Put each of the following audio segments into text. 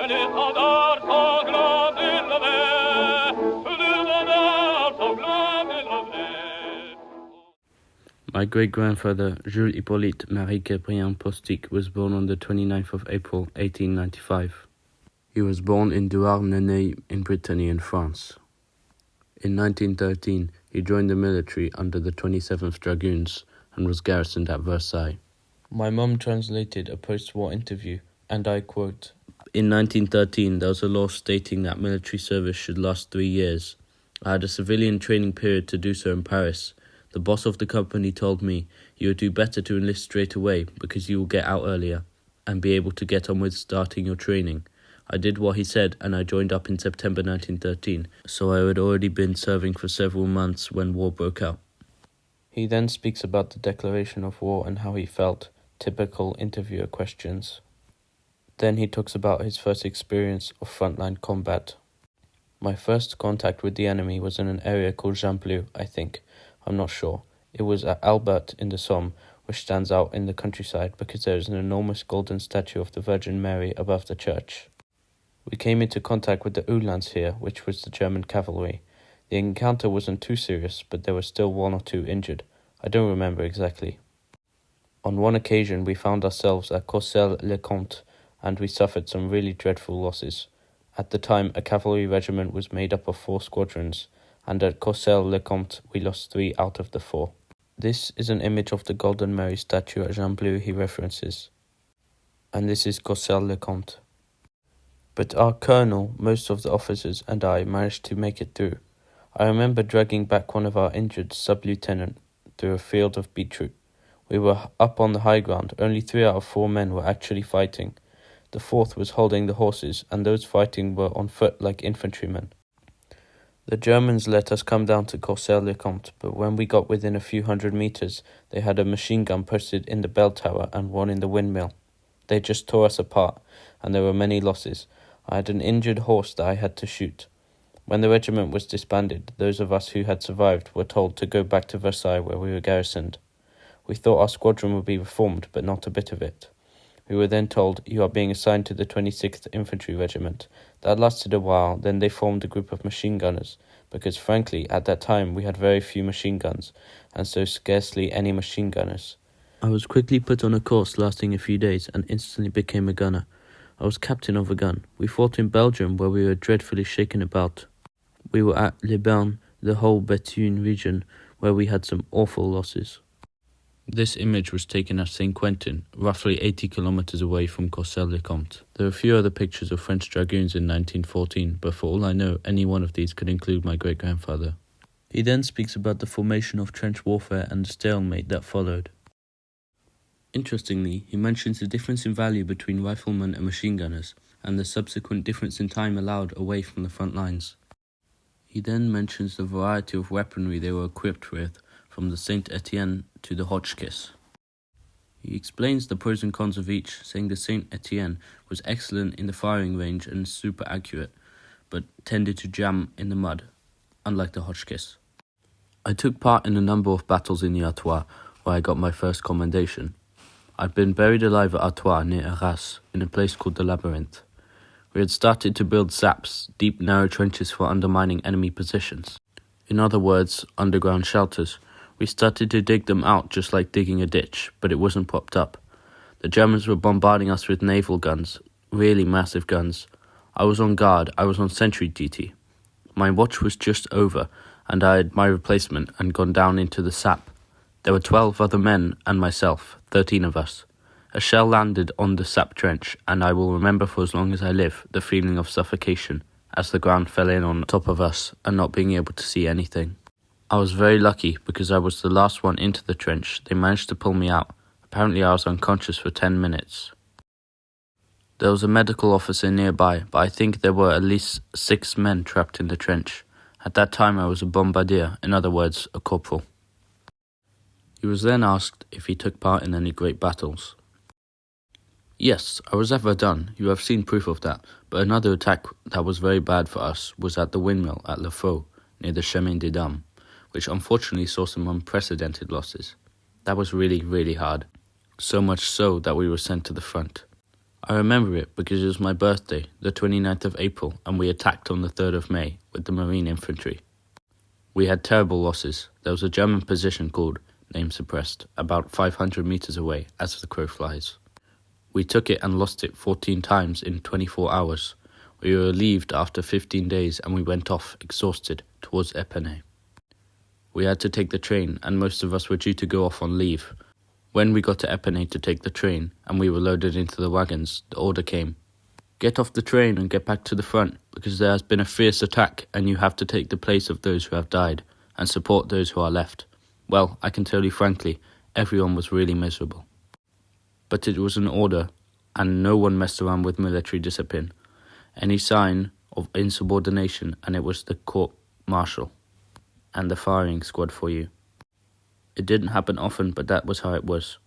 My great-grandfather, Jules Hippolyte Marie-Gabriel Postic, was born on the 29th of April, 1895. He was born in Douarnenez in Brittany in France. In 1913, he joined the military under the 27th Dragoons and was garrisoned at Versailles. My mum translated a post-war interview, and I quote, "In 1913, there was a law stating that military service should last 3 years. I had a civilian training period to do so in Paris. The boss of the company told me, you would do better to enlist straight away because you will get out earlier and be able to get on with starting your training. I did what he said and I joined up in September 1913, so I had already been serving for several months when war broke out." He then speaks about the declaration of war and how he felt, typical interviewer questions. Then he talks about his first experience of frontline combat. "My first contact with the enemy was in an area called Jambleu, I think. I'm not sure. It was at Albert in the Somme, which stands out in the countryside because there is an enormous golden statue of the Virgin Mary above the church. We came into contact with the Uhlans here, which was the German cavalry. The encounter wasn't too serious, but there were still 1 or 2 injured. I don't remember exactly. On one occasion we found ourselves at Courcelles-le-Comte, and we suffered some really dreadful losses. At the time, a cavalry regiment was made up of 4 squadrons, and at Courcelles-le-Comte we lost 3 out of the 4. This is an image of the Golden Mary statue at Jambleu he references. And this is Courcelles-le-Comte. But our colonel, most of the officers, and I managed to make it through. I remember dragging back one of our injured sub-lieutenant through a field of beetroot. We were up on the high ground. Only 3 out of 4 men were actually fighting. The 4th was holding the horses, and those fighting were on foot like infantrymen. The Germans let us come down to Courcelles-le-Comte, but when we got within a few hundred meters, they had a machine gun posted in the bell tower and one in the windmill. They just tore us apart, and there were many losses. I had an injured horse that I had to shoot. When the regiment was disbanded, those of us who had survived were told to go back to Versailles where we were garrisoned. We thought our squadron would be reformed, but not a bit of it. We were then told, you are being assigned to the 26th Infantry Regiment. That lasted a while, then they formed a group of machine gunners, because frankly, at that time we had very few machine guns, and so scarcely any machine gunners. I was quickly put on a course lasting a few days, and instantly became a gunner. I was captain of a gun. We fought in Belgium, where we were dreadfully shaken about. We were at Les Bains, the whole Bethune region, where we had some awful losses. This image was taken at Saint-Quentin, roughly 80 kilometers away from Courcelles-le-Comte. There are a few other pictures of French dragoons in 1914, but for all I know, any one of these could include my great-grandfather. He then speaks about the formation of trench warfare and the stalemate that followed. Interestingly, he mentions the difference in value between riflemen and machine gunners, and the subsequent difference in time allowed away from the front lines. He then mentions the variety of weaponry they were equipped with, from the Saint-Etienne to the Hotchkiss. He explains the pros and cons of each, saying the Saint-Etienne was excellent in the firing range and super accurate, but tended to jam in the mud, unlike the Hotchkiss. I took part in a number of battles in the Artois, where I got my first commendation. I'd been buried alive at Artois near Arras, in a place called the Labyrinth. We had started to build saps, deep narrow trenches for undermining enemy positions. In other words, underground shelters. We started to dig them out just like digging a ditch, but it wasn't propped up. The Germans were bombarding us with naval guns, really massive guns. I was on guard, I was on sentry duty. My watch was just over, and I had my replacement and gone down into the sap. There were 12 other men and myself, 13 of us. A shell landed on the sap trench, and I will remember for as long as I live the feeling of suffocation as the ground fell in on top of us and not being able to see anything. I was very lucky because I was the last one into the trench. They managed to pull me out. Apparently I was unconscious for 10 minutes. There was a medical officer nearby, but I think there were at least 6 men trapped in the trench. At that time I was a bombardier, in other words, a corporal. He was then asked if he took part in any great battles. Yes, I was at Verdun, you have seen proof of that, but another attack that was very bad for us was at the windmill at Le Faux, near the Chemin des Dames, which unfortunately saw some unprecedented losses. That was really, really hard, so much so that we were sent to the front. I remember it because it was my birthday, the 29th of April, and we attacked on the 3rd of May with the Marine Infantry. We had terrible losses. There was a German position called, name suppressed, about 500 meters away, as the crow flies. We took it and lost it 14 times in 24 hours. We were relieved after 15 days and we went off, exhausted, towards Epernay. We had to take the train and most of us were due to go off on leave. When we got to Epernay to take the train and we were loaded into the wagons, the order came. Get off the train and get back to the front because there has been a fierce attack and you have to take the place of those who have died and support those who are left. Well, I can tell you frankly, everyone was really miserable. But it was an order and no one messed around with military discipline. Any sign of insubordination and it was the court-martial and the firing squad for you. It didn't happen often, but that was how it was.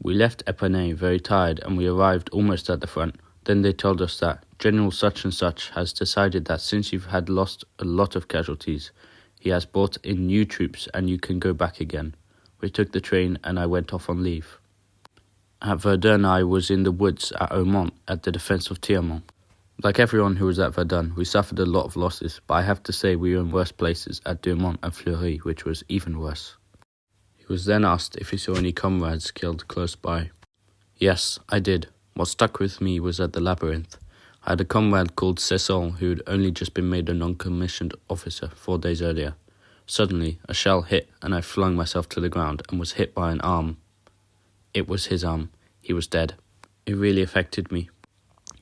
We left Epernay very tired and we arrived almost at the front. Then they told us that General such and such has decided that since you've had lost a lot of casualties, he has brought in new troops and you can go back again. We took the train and I went off on leave. At Verdun I was in the woods at Aumont at the defence of Thiamont. Like everyone who was at Verdun, we suffered a lot of losses, but I have to say we were in worse places at Douaumont and Fleury, which was even worse. He was then asked if he saw any comrades killed close by. Yes, I did. What stuck with me was at the labyrinth. I had a comrade called Cesson who had only just been made a non-commissioned officer 4 days earlier. Suddenly, a shell hit and I flung myself to the ground and was hit by an arm. It was his arm. He was dead. It really affected me.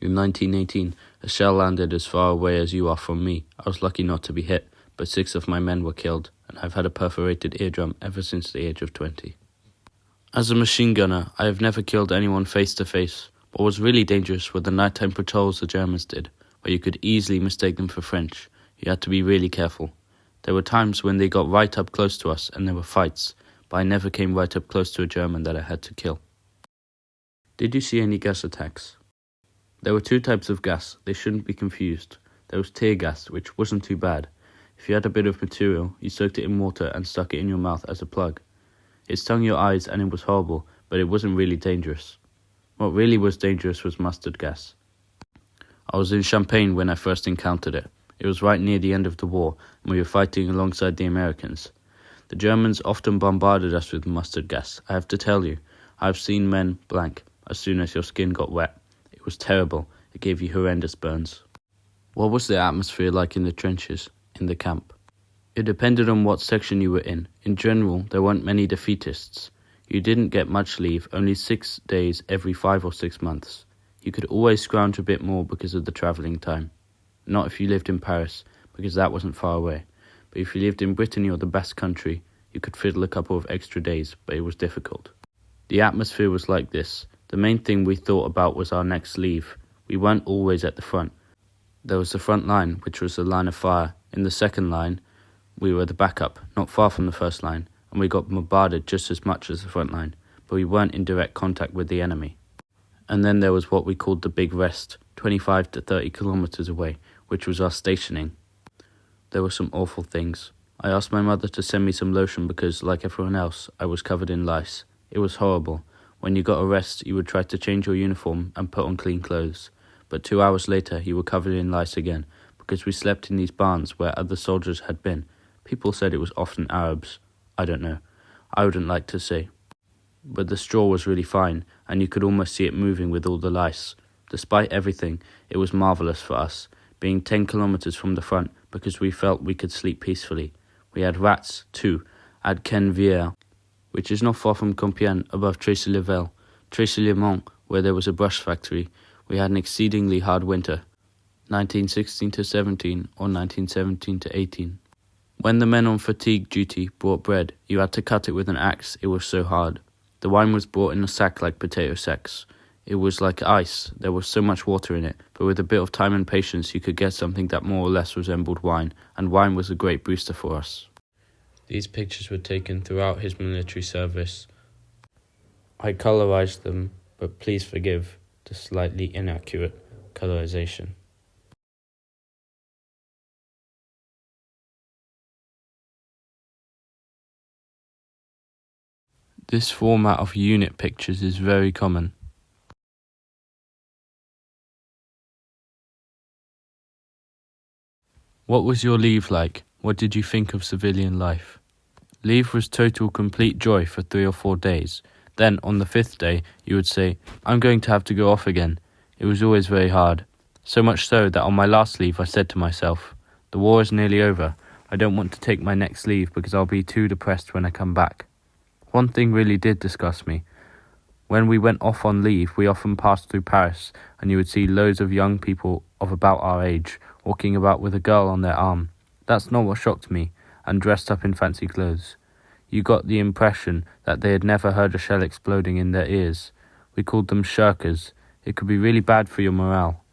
In 1918, a shell landed as far away as you are from me. I was lucky not to be hit, but 6 of my men were killed, and I've had a perforated eardrum ever since the age of 20. As a machine gunner, I have never killed anyone face to face. What was really dangerous were the nighttime patrols the Germans did, where you could easily mistake them for French. You had to be really careful. There were times when they got right up close to us and there were fights, but I never came right up close to a German that I had to kill. Did you see any gas attacks? There were 2 types of gas. They shouldn't be confused. There was tear gas, which wasn't too bad. If you had a bit of material, you soaked it in water and stuck it in your mouth as a plug. It stung your eyes and it was horrible, but it wasn't really dangerous. What really was dangerous was mustard gas. I was in Champagne when I first encountered it. It was right near the end of the war, and we were fighting alongside the Americans. The Germans often bombarded us with mustard gas. I have to tell you, I have seen men blank as soon as your skin got wet. It was terrible. It gave you horrendous burns. What was the atmosphere like in the trenches, in the camp? It depended on what section you were in. In general, there weren't many defeatists. You didn't get much leave, only 6 days every 5 or 6 months. You could always scrounge a bit more because of the travelling time. Not if you lived in Paris, because that wasn't far away. But if you lived in Brittany or the Basque Country, you could fiddle a couple of extra days, but it was difficult. The atmosphere was like this. The main thing we thought about was our next leave. We weren't always at the front. There was the front line, which was the line of fire. In the second line, we were the backup, not far from the first line, and we got bombarded just as much as the front line, but we weren't in direct contact with the enemy. And then there was what we called the Big Rest, 25 to 30 kilometers away, which was our stationing. There were some awful things. I asked my mother to send me some lotion because, like everyone else, I was covered in lice. It was horrible. When you got a rest, you would try to change your uniform and put on clean clothes. But 2 hours later, you were covered in lice again, because we slept in these barns where other soldiers had been. People said it was often Arabs. I don't know. I wouldn't like to say. But the straw was really fine, and you could almost see it moving with all the lice. Despite everything, it was marvellous for us, being 10 kilometers from the front, because we felt we could sleep peacefully. We had rats, too, at Quennevière, which is not far from Compiègne, above Tracy-le-Vel. Tracy-le-Mont, where there was a brush factory. We had an exceedingly hard winter, 1916 to 17 or 1917 to 18. When the men on fatigue duty brought bread, you had to cut it with an axe, it was so hard. The wine was brought in a sack like potato sacks. It was like ice, there was so much water in it, but with a bit of time and patience you could get something that more or less resembled wine, and wine was a great booster for us. These pictures were taken throughout his military service. I colorized them, but please forgive the slightly inaccurate colorization. This format of unit pictures is very common. What was your leave like? What did you think of civilian life? Leave was total complete joy for 3 or 4 days. Then, on the 5th day, you would say, I'm going to have to go off again. It was always very hard. So much so that on my last leave I said to myself, the war is nearly over. I don't want to take my next leave because I'll be too depressed when I come back. One thing really did disgust me. When we went off on leave, we often passed through Paris, and you would see loads of young people of about our age walking about with a girl on their arm. That's not what shocked me, and dressed up in fancy clothes. You got the impression that they had never heard a shell exploding in their ears. We called them shirkers. It could be really bad for your morale.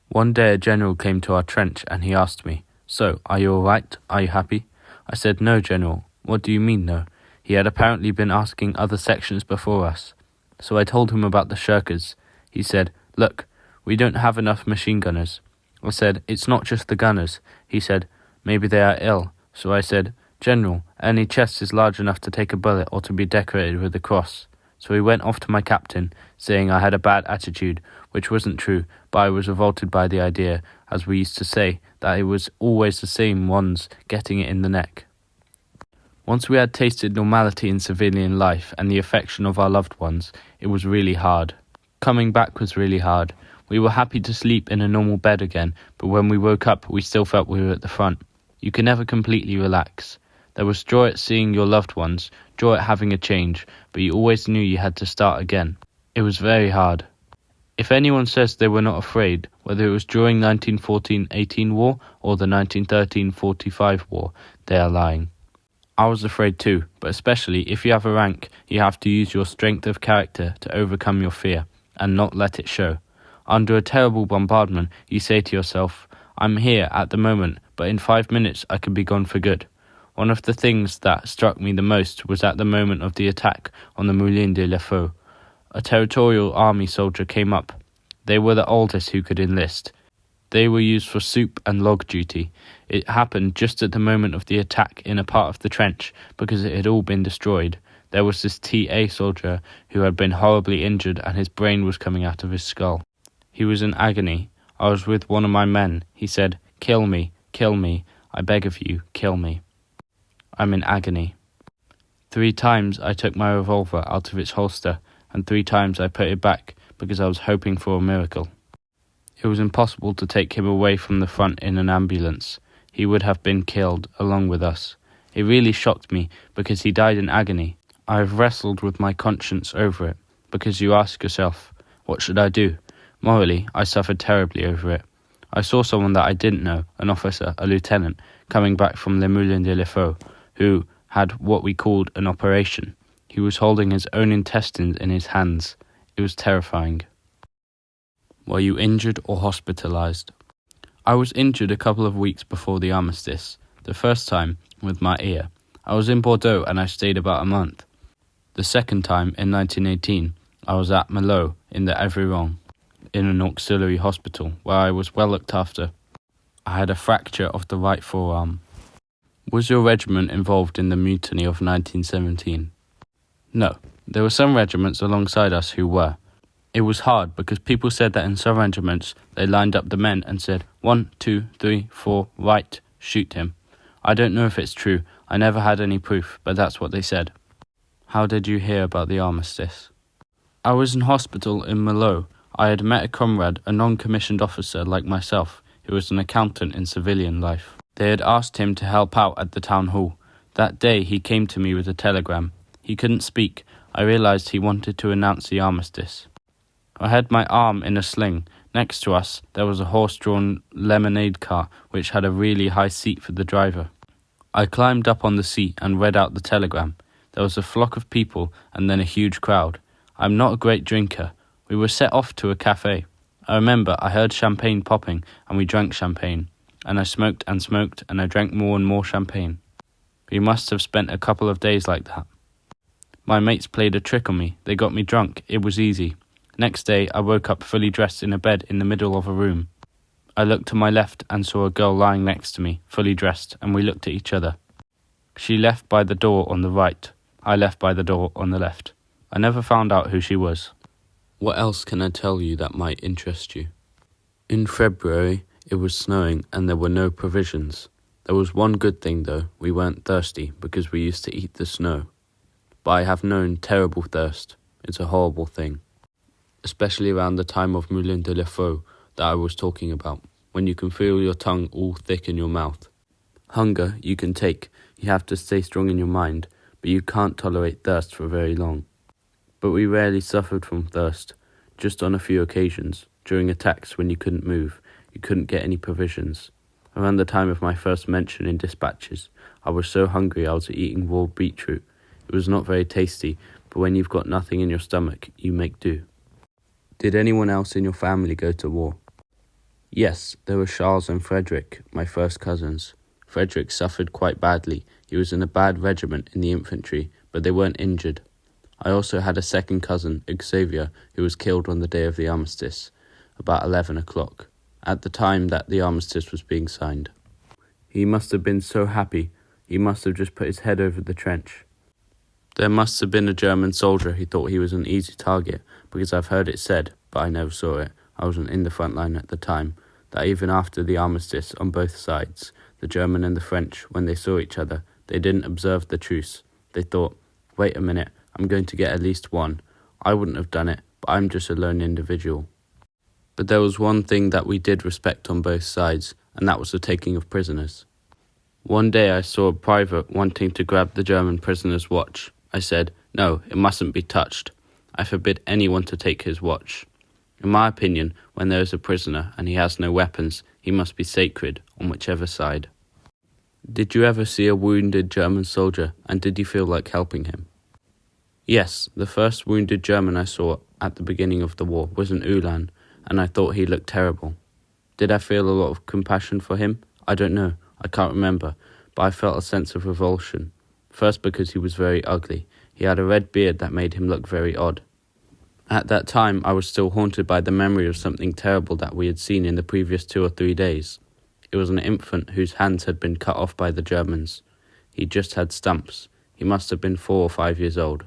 One day a general came to our trench and he asked me, So, are you all right? Are you happy? I said, No, General. What do you mean, no? He had apparently been asking other sections before us. So I told him about the shirkers. He said, Look, we don't have enough machine gunners. I said, It's not just the gunners. He said, Maybe they are ill. So I said, General, any chest is large enough to take a bullet or to be decorated with a cross. So he went off to my captain, saying I had a bad attitude, which wasn't true, but I was revolted by the idea, as we used to say, that it was always the same ones getting it in the neck. Once we had tasted normality in civilian life and the affection of our loved ones, it was really hard. Coming back was really hard. We were happy to sleep in a normal bed again, but when we woke up, we still felt we were at the front. You can never completely relax. There was joy at seeing your loved ones, joy at having a change, but you always knew you had to start again. It was very hard. If anyone says they were not afraid, whether it was during 1914-18 war or the 1913-45 war, they are lying. I was afraid too, but especially if you have a rank, you have to use your strength of character to overcome your fear, and not let it show. Under a terrible bombardment, you say to yourself, I'm here at the moment, but in 5 minutes I could be gone for good. One of the things that struck me the most was at the moment of the attack on the Moulin de la Faux. A territorial army soldier came up. They were the oldest who could enlist. They were used for soup and log duty. It happened just at the moment of the attack in a part of the trench because it had all been destroyed. There was this TA soldier who had been horribly injured and his brain was coming out of his skull. He was in agony. I was with one of my men. He said, kill me, I beg of you, kill me. I'm in agony. 3 times I took my revolver out of its holster, and 3 times I put it back because I was hoping for a miracle. It was impossible to take him away from the front in an ambulance. He would have been killed along with us. It really shocked me because he died in agony. I have wrestled with my conscience over it, because you ask yourself, what should I do? Morally, I suffered terribly over it. I saw someone that I didn't know, an officer, a lieutenant, coming back from Le Moulin de la Faux, who had what we called an operation. He was holding his own intestines in his hands. It was terrifying. Were you injured or hospitalized? I was injured a couple of weeks before the armistice. The first time, with my ear. I was in Bordeaux and I stayed about a month. The second time, in 1918, I was at Malo in the Aveyron, in an auxiliary hospital, where I was well looked after. I had a fracture of the right forearm. Was your regiment involved in the mutiny of 1917? No, there were some regiments alongside us who were. It was hard because people said that in some regiments they lined up the men and said, 1, 2, 3, 4, right, shoot him. I don't know if it's true, I never had any proof, but that's what they said. How did you hear about the armistice? I was in hospital in Malo. I had met a comrade, a non-commissioned officer like myself, who was an accountant in civilian life. They had asked him to help out at the town hall. That day he came to me with a telegram. He couldn't speak. I realized he wanted to announce the armistice. I had my arm in a sling. Next to us there was a horse-drawn lemonade car which had a really high seat for the driver. I climbed up on the seat and read out the telegram. There was a flock of people and then a huge crowd. I'm not a great drinker. We were set off to a cafe. I remember I heard champagne popping and we drank champagne. And I smoked and I drank more and more champagne. We must have spent a couple of days like that. My mates played a trick on me. They got me drunk. It was easy. Next day I woke up fully dressed in a bed in the middle of a room. I looked to my left and saw a girl lying next to me, fully dressed, and we looked at each other. She left by the door on the right. I left by the door on the left. I never found out who she was. What else can I tell you that might interest you? In February, It was snowing and there were no provisions. There was one good thing though, we weren't thirsty because we used to eat the snow. But I have known terrible thirst. It's a horrible thing. Especially around the time of Moulin de la Faux that I was talking about, when you can feel your tongue all thick in your mouth. Hunger you can take, you have to stay strong in your mind, but you can't tolerate thirst for very long. But we rarely suffered from thirst, just on a few occasions, during attacks when you couldn't move, you couldn't get any provisions. Around the time of my first mention in dispatches, I was so hungry I was eating raw beetroot. It was not very tasty, but when you've got nothing in your stomach, you make do. Did anyone else in your family go to war? Yes, there were Charles and Frederick, my first cousins. Frederick suffered quite badly. He was in a bad regiment in the infantry, but they weren't injured. I also had a second cousin, Xavier, who was killed on the day of the armistice, about 11 o'clock, at the time that the armistice was being signed. He must have been so happy. He must have just put his head over the trench. There must have been a German soldier who thought he was an easy target, because I've heard it said, but I never saw it, I wasn't in the front line at the time, that even after the armistice on both sides, the German and the French, when they saw each other, they didn't observe the truce. They thought, wait a minute, I'm going to get at least one. I wouldn't have done it, but I'm just a lone individual. But there was one thing that we did respect on both sides, and that was the taking of prisoners. One day I saw a private wanting to grab the German prisoner's watch. I said, no, it mustn't be touched. I forbid anyone to take his watch. In my opinion, when there is a prisoner and he has no weapons, he must be sacred, on whichever side. Did you ever see a wounded German soldier, and did you feel like helping him? Yes, the first wounded German I saw at the beginning of the war was an Ulan, and I thought he looked terrible. Did I feel a lot of compassion for him? I don't know, I can't remember, but I felt a sense of revulsion. First because he was very ugly. He had a red beard that made him look very odd. At that time, I was still haunted by the memory of something terrible that we had seen in the previous 2 or 3 days. It was an infant whose hands had been cut off by the Germans. He just had stumps. He must have been 4 or 5 years old.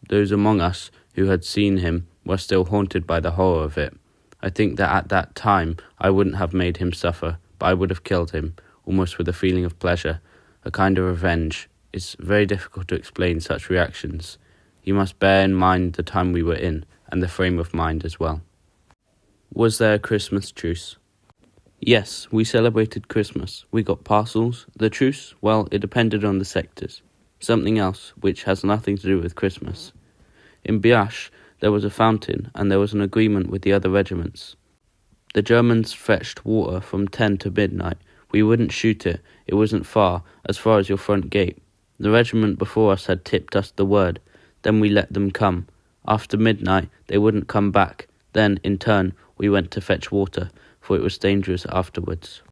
Those among us who had seen him were still haunted by the horror of it. I think that at that time I wouldn't have made him suffer, but I would have killed him, almost with a feeling of pleasure, a kind of revenge. It's very difficult to explain such reactions. You must bear in mind the time we were in, and the frame of mind as well. Was there a Christmas truce? Yes, we celebrated Christmas. We got parcels. The truce, well, it depended on the sectors. Something else, which has nothing to do with Christmas. In Biache, there was a fountain, and there was an agreement with the other regiments. The Germans fetched water from 10 to midnight. We wouldn't shoot it. It wasn't far as your front gate. The regiment before us had tipped us the word. Then we let them come. After midnight, they wouldn't come back. Then, in turn, we went to fetch water, for it was dangerous afterwards.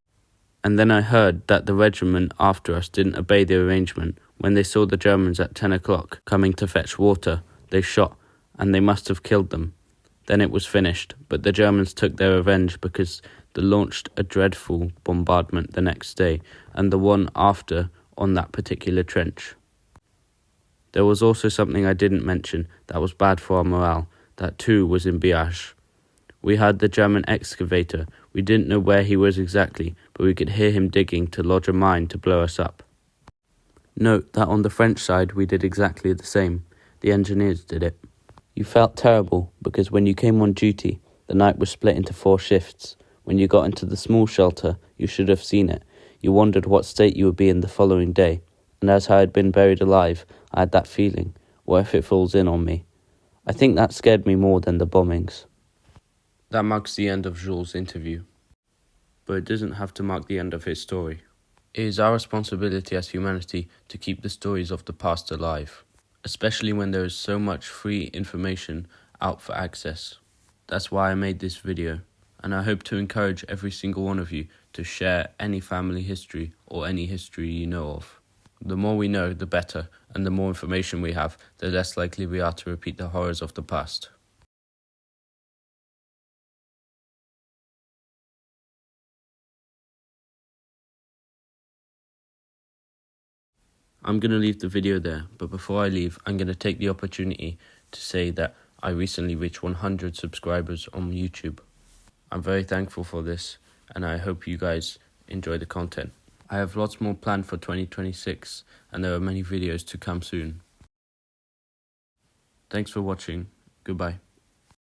And then I heard that the regiment after us didn't obey the arrangement. When they saw the Germans at 10 o'clock coming to fetch water, they shot, and they must have killed them. Then it was finished, but the Germans took their revenge because they launched a dreadful bombardment the next day, and the one after on that particular trench. There was also something I didn't mention that was bad for our morale. That too was in Biache. We had the German excavator. We didn't know where he was exactly, but we could hear him digging to lodge a mine to blow us up. Note that on the French side we did exactly the same. The engineers did it. You felt terrible because when you came on duty, the night was split into 4 shifts. When you got into the small shelter, you should have seen it. You wondered what state you would be in the following day. And as I had been buried alive, I had that feeling, what if it falls in on me? I think that scared me more than the bombings. That marks the end of Jules' interview. But it doesn't have to mark the end of his story. It is our responsibility as humanity to keep the stories of the past alive, especially when there is so much free information out for access. That's why I made this video, and I hope to encourage every single one of you to share any family history or any history you know of. The more we know, the better, and the more information we have, the less likely we are to repeat the horrors of the past. I'm going to leave the video there, but before I leave, I'm going to take the opportunity to say that I recently reached 100 subscribers on YouTube. I'm very thankful for this, and I hope you guys enjoy the content. I have lots more planned for 2026, and there are many videos to come soon. Thanks for watching. Goodbye.